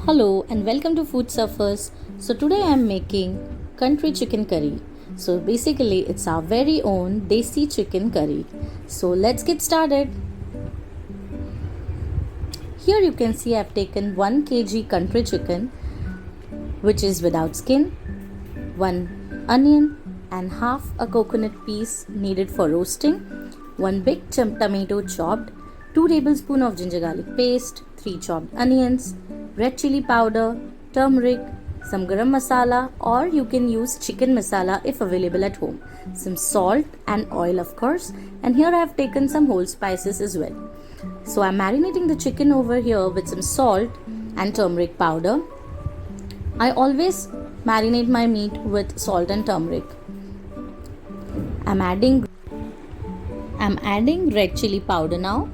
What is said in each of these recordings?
Hello and welcome to Food Surfers. So today I am making country chicken curry. So basically it's our very own desi chicken curry. So let's get started. Here you can see I've taken 1 kg country chicken which is without skin, 1 onion and half a coconut piece needed for roasting, 1 big tomato chopped, 2 tablespoons of ginger garlic paste, 3 chopped onions, red chili powder, turmeric, some garam masala or you can use chicken masala if available at home, some salt and oil of course, and here I have taken some whole spices as well. So I'm marinating the chicken over here with some salt and turmeric powder. I always marinate my meat with salt and turmeric. I'm adding red chili powder now.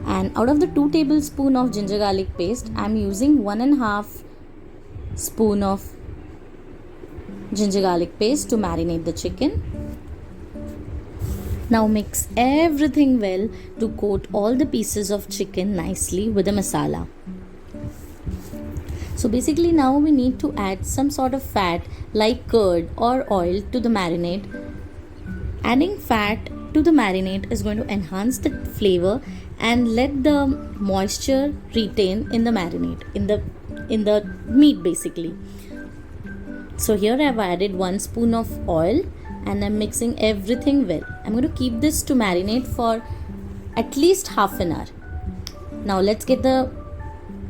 And out of the 2 tablespoons of ginger garlic paste, I am using 1.5 spoon of ginger garlic paste to marinate the chicken. Now mix everything well to coat all the pieces of chicken nicely with the masala. So basically now we need to add some sort of fat like curd or oil to the marinade. Adding fat to the marinade is going to enhance the flavor and let the moisture retain in the marinade, in the meat basically. So here I have added 1 spoon of oil and I'm mixing everything well. I'm going to keep this to marinate for at least half an hour. Now let's get the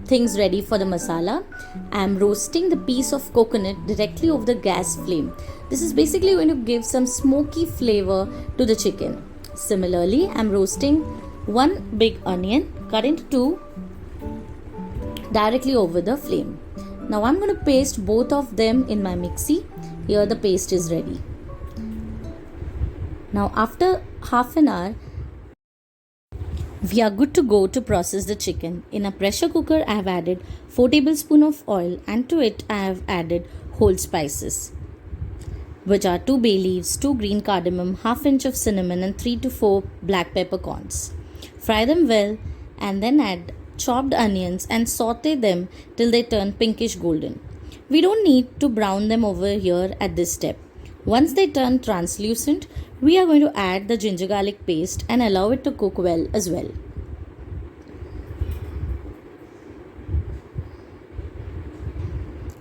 things ready for the masala. I am roasting the piece of coconut directly over the gas flame. This is basically going to give some smoky flavor to the chicken. Similarly, I am roasting 1 big onion cut into 2 directly over the flame. Now I'm going to paste both of them in my mixie. Here the paste is ready. Now after half an hour, we are good to go to process the chicken. In a pressure cooker, I have added 4 tablespoons of oil and to it I have added whole spices, which are 2 bay leaves, 2 green cardamom, ½ inch of cinnamon and 3 to 4 black peppercorns. Fry them well and then add chopped onions and saute them till they turn pinkish golden. We don't need to brown them over here at this step. Once they turn translucent, we are going to add the ginger garlic paste and allow it to cook well as well.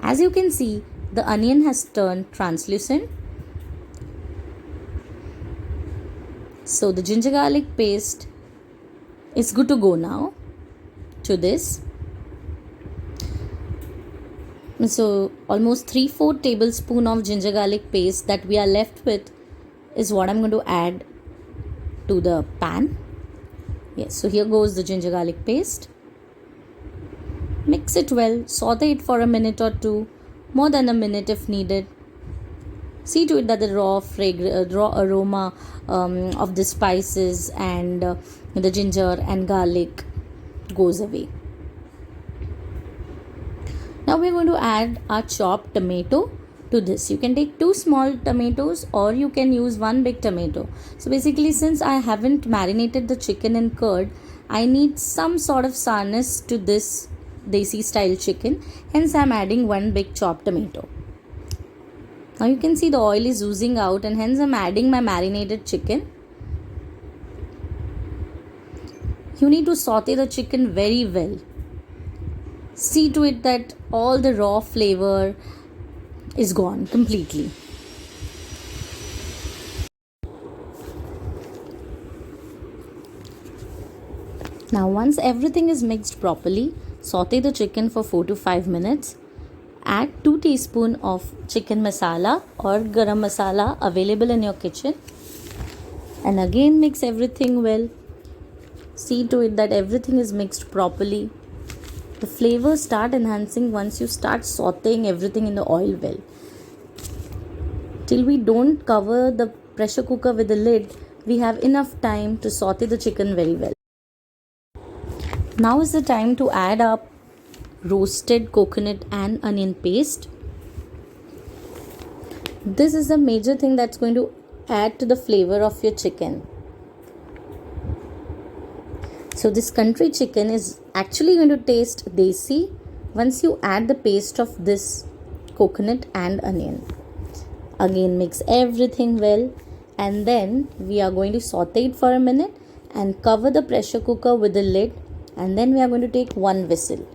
As you can see, the onion has turned translucent. So the ginger garlic paste is good to go now to this. So almost 3/4 tablespoon of ginger garlic paste that we are left with is what I'm going to add to the pan. Yes, so here goes the ginger garlic paste. Mix it well, saute it for a minute or two, more than a minute if needed. See to it that the raw aroma of the spices and the ginger and garlic goes away. Now we are going to add our chopped tomato to this. You can take 2 small tomatoes or you can use 1 big tomato. So basically, since I haven't marinated the chicken in curd, I need some sort of sourness to this desi style chicken. Hence I am adding 1 big chopped tomato. Now you can see the oil is oozing out and hence I am adding my marinated chicken. You need to saute the chicken very well. See to it that all the raw flavor is gone completely. Now once everything is mixed properly, saute the chicken for 4 to 5 minutes. Add 2 teaspoons of chicken masala or garam masala available in your kitchen. And again mix everything well. See to it that everything is mixed properly. The flavors start enhancing once you start sauteing everything in the oil well. Till we don't cover the pressure cooker with the lid, we have enough time to saute the chicken very well. Now is the time to add up roasted coconut and onion paste. This is the major thing that's going to add to the flavor of your chicken. So this country chicken is actually going to taste desi once you add the paste of this coconut and onion. Again, mix everything well, and then we are going to saute it for a minute and cover the pressure cooker with the lid, and then we are going to take one whistle.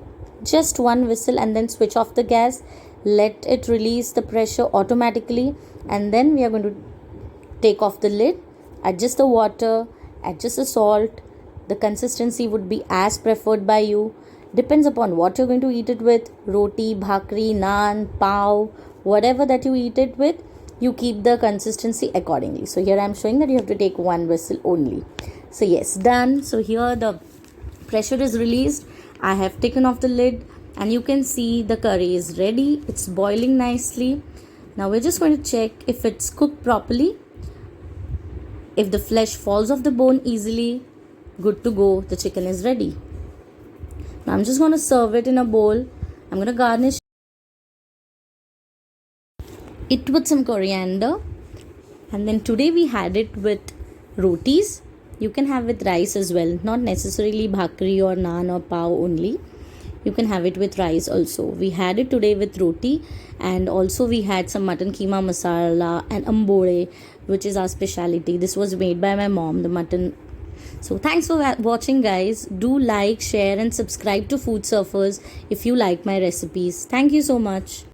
Just one whistle, and then switch off the gas. Let it release the pressure automatically, and then we are going to take off the lid, adjust the water, adjust the salt. The consistency would be as preferred by you. Depends upon what you're going to eat it with: roti, bhakri, naan, pav, whatever that you eat it with, you keep the consistency accordingly. So here I'm showing that you have to take one whistle only. So yes, done. So here the pressure is released. I have taken off the lid, and you can see the curry is ready. It's boiling nicely. Now we're just going to check if it's cooked properly. If the flesh falls off the bone easily, good to go. The chicken is ready. Now I'm just going to serve it in a bowl. I'm going to garnish it with some coriander. And then today we had it with rotis. You can have with rice as well, not necessarily bhakri or naan or pav only. You can have it with rice also. We had it today with roti, and also we had some mutton keema masala and ambore, which is our speciality. This was made by my mom, the mutton. So thanks for watching, guys. Do like, share and subscribe to Food Surfers if you like my recipes. Thank you so much.